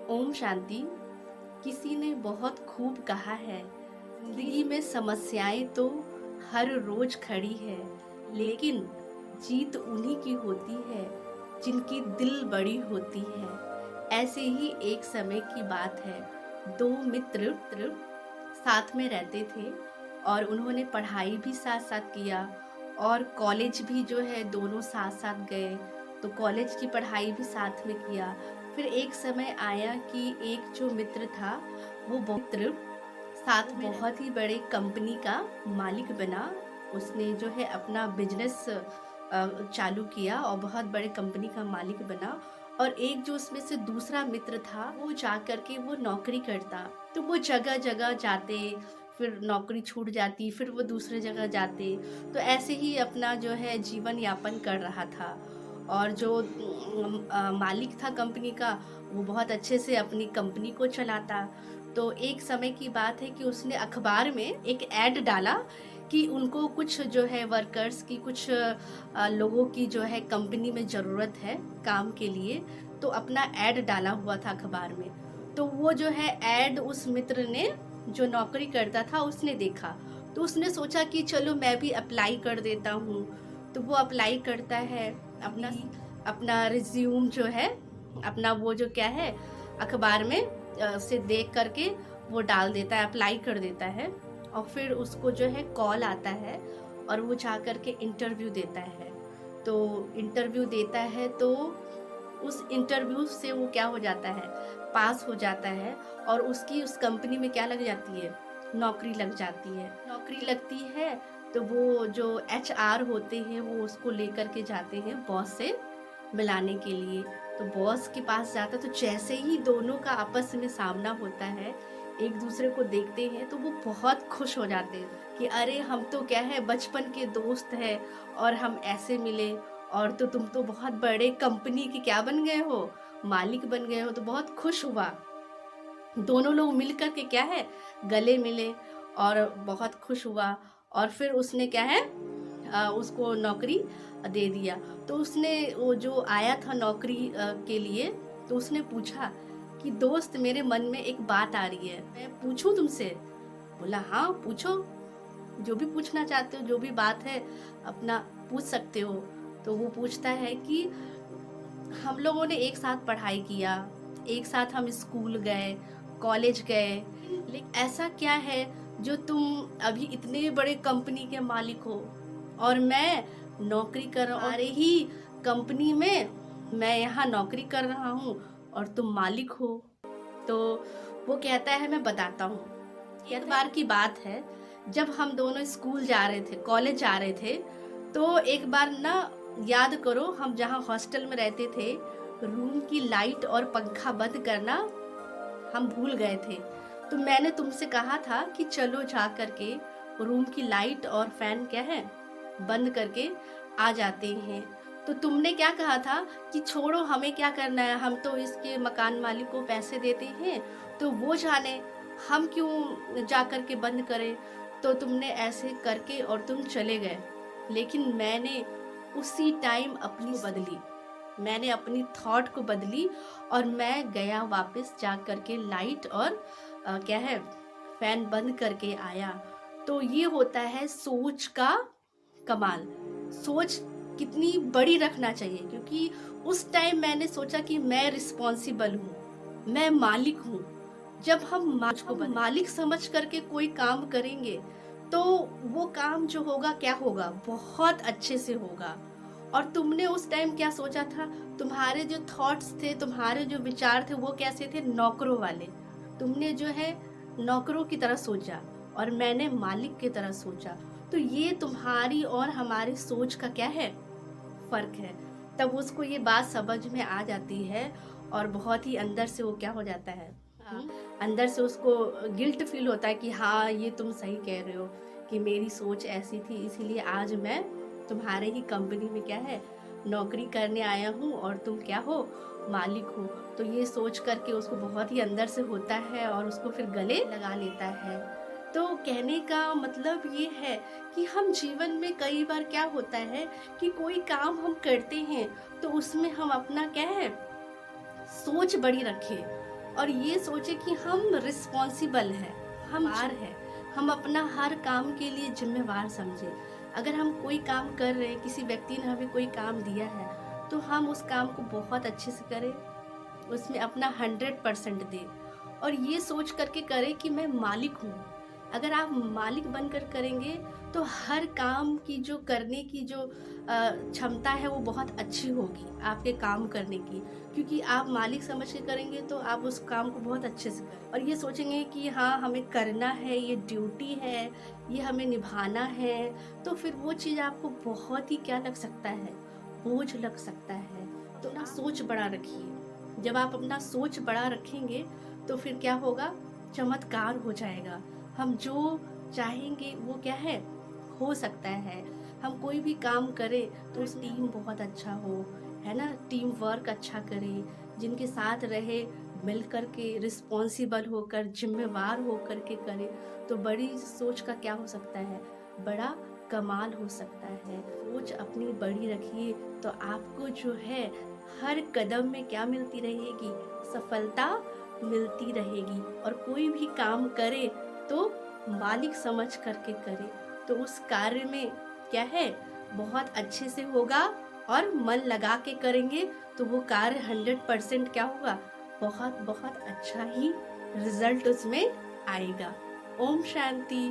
ओम शांति। किसी ने बहुत खूब कहा है, जिंदगी में समस्याएं तो हर रोज खड़ी है, लेकिन जीत उन्हीं की होती है जिनकी दिल बड़ी होती है। ऐसे ही एक समय की बात है, दो मित्र साथ में रहते थे और उन्होंने पढ़ाई भी साथ साथ किया और कॉलेज भी जो है दोनों साथ साथ गए। तो कॉलेज की पढ़ाई भी साथ में किया। फिर एक समय आया कि एक जो मित्र था वो मित्र साथ में बहुत ही बड़े कंपनी का मालिक बना। उसने जो है अपना बिजनेस चालू किया और बहुत बड़े कंपनी का मालिक बना। और एक जो उसमें से दूसरा मित्र था वो जा करके वो नौकरी करता। तो वो जगह जगह जाते, फिर नौकरी छूट जाती, फिर वो दूसरे जगह जाते। तो ऐसे ही अपना जो है जीवन यापन कर रहा था। और जो मालिक था कंपनी का, वो बहुत अच्छे से अपनी कंपनी को चलाता। तो एक समय की बात है कि उसने अखबार में एक ऐड डाला कि उनको कुछ जो है वर्कर्स की, कुछ लोगों की जो है कंपनी में ज़रूरत है काम के लिए। तो अपना ऐड डाला हुआ था अखबार में। तो वो जो है ऐड उस मित्र ने, जो नौकरी करता था, उसने देखा। तो उसने सोचा कि चलो मैं भी अप्लाई कर देता हूँ। तो वो अप्लाई करता है, अपना अपना रिज्यूम जो है, अपना वो जो क्या है अखबार में से देख करके वो डाल देता है, अप्लाई कर देता है। और फिर उसको जो है कॉल आता है और वो जा करके इंटरव्यू देता है। तो इंटरव्यू देता है तो उस इंटरव्यू से वो क्या हो जाता है, पास हो जाता है। और उसकी उस कंपनी में क्या लग जाती है, नौकरी लग जाती है। नौकरी लगती है तो वो जो एचआर होते हैं वो उसको लेकर के जाते हैं बॉस से मिलाने के लिए। तो बॉस के पास जाता, तो जैसे ही दोनों का आपस में सामना होता है, एक दूसरे को देखते हैं, तो वो बहुत खुश हो जाते हैं कि अरे हम तो क्या है बचपन के दोस्त हैं और हम ऐसे मिले। और तो तुम तो बहुत बड़े कंपनी के क्या बन गए हो, मालिक बन गए हो। तो बहुत खुश हुआ। दोनों लोग मिल कर के क्या है गले मिले और बहुत खुश हुआ। और फिर उसने क्या है उसको नौकरी दे दिया। तो उसने, वो जो आया था नौकरी के लिए, तो उसने पूछा कि दोस्त मेरे मन में एक बात आ रही है, मैं पूछूं तुमसे? बोला हाँ पूछो, जो भी पूछना चाहते हो, जो भी बात है अपना पूछ सकते हो। तो वो पूछता है कि हम लोगों ने एक साथ पढ़ाई किया, एक साथ हम स्कूल गए, कॉलेज गए, लेकिन ऐसा क्या है जो तुम अभी इतने बड़े कंपनी के मालिक हो और मैं नौकरी कर रहा हूँ, अरे ही कंपनी में मैं यहाँ नौकरी कर रहा हूँ और तुम मालिक हो। तो वो कहता है मैं बताता हूँ। एक बार की बात है, जब हम दोनों स्कूल जा रहे थे, कॉलेज जा रहे थे, तो एक बार ना, याद करो, हम जहाँ हॉस्टल में रहते थे, रूम की लाइट और पंखा बंद करना हम भूल गए थे। तो मैंने तुमसे कहा था कि चलो जा करके रूम की लाइट और फैन क्या है बंद करके आ जाते हैं। तो तुमने क्या कहा था कि छोड़ो, हमें क्या करना है, हम तो इसके मकान मालिक को पैसे देते हैं, तो वो जाने, हम क्यों जा करके बंद करें। तो तुमने ऐसे करके और तुम चले गए। लेकिन मैंने उसी टाइम अपनी बदली, मैंने अपनी थॉट को बदली और मैं गया वापस जा करके लाइट और क्या है फैन बंद करके आया। तो ये होता है सोच का कमाल। सोच कितनी बड़ी रखना चाहिए, क्योंकि उस टाइम मैंने सोचा कि मैं रिस्पॉन्सिबल हूँ, मैं मालिक हूँ। जब हम मालिक समझ करके कोई काम करेंगे तो वो काम जो होगा क्या होगा, बहुत अच्छे से होगा। और तुमने उस टाइम क्या सोचा था, तुम्हारे जो थॉट्स थे, तुम्हारे जो विचार थे, वो कैसे थे, नौकरों वाले। तुमने जो है नौकरों की तरह सोचा और मैंने मालिक की तरह सोचा। तो ये तुम्हारी और हमारी सोच का क्या है, फर्क है। तब उसको ये बात समझ में आ जाती है और बहुत ही अंदर से वो क्या हो जाता है, अंदर से उसको गिल्ट फील होता है कि हाँ ये तुम सही कह रहे हो कि मेरी सोच ऐसी थी, इसीलिए आज मैं तुम्हारे ही कंपनी में क्या है नौकरी करने आया हूँ और तुम क्या हो, मालिक हो। तो ये सोच करके उसको बहुत ही अंदर से होता है और उसको फिर गले लगा लेता है। तो कहने का मतलब ये है कि हम जीवन में कई बार क्या होता है कि कोई काम हम करते हैं तो उसमें हम अपना क्या है सोच बड़ी रखें, और ये सोचे कि हम रिस्पॉन्सिबल हैं, हम हम अपना हर काम के लिए जिम्मेवार समझे। अगर हम कोई काम कर रहे हैं, किसी व्यक्ति ने हमें कोई काम दिया है, तो हम उस काम को बहुत अच्छे से करें, उसमें अपना 100% दें और ये सोच करके करें कि मैं मालिक हूँ। अगर आप मालिक बनकर करेंगे तो हर काम की जो करने की जो क्षमता है वो बहुत अच्छी होगी आपके काम करने की, क्योंकि आप मालिक समझ के करेंगे तो आप उस काम को बहुत अच्छे से करें और ये सोचेंगे कि हाँ हमें करना है, ये ड्यूटी है, ये हमें निभाना है। तो फिर वो चीज़ आपको बहुत ही क्या लग सकता है, बोझ लग सकता है। तो ना सोच बड़ा रखिए। जब आप अपना सोच बड़ा रखेंगे तो फिर क्या होगा, चमत्कार हो जाएगा। हम जो चाहेंगे वो क्या है, हो सकता है। हम कोई भी काम करें तो उस टीम बहुत अच्छा हो, है ना, टीम वर्क अच्छा करें, जिनके साथ रहे मिल कर के, रिस्पॉन्सिबल होकर, जिम्मेवार होकर के करें, तो बड़ी सोच का क्या हो सकता है, बड़ा कमाल हो सकता है। सोच अपनी बड़ी रखिए तो आपको जो है हर कदम में क्या मिलती रहेगी, सफलता मिलती रहेगी। और कोई भी काम करे तो मालिक समझ करके करे, तो उस कार्य में क्या है, बहुत अच्छे से होगा और मन लगा के करेंगे तो वो कार्य 100% क्या होगा, बहुत बहुत अच्छा ही रिजल्ट उसमें आएगा। ओम शांति।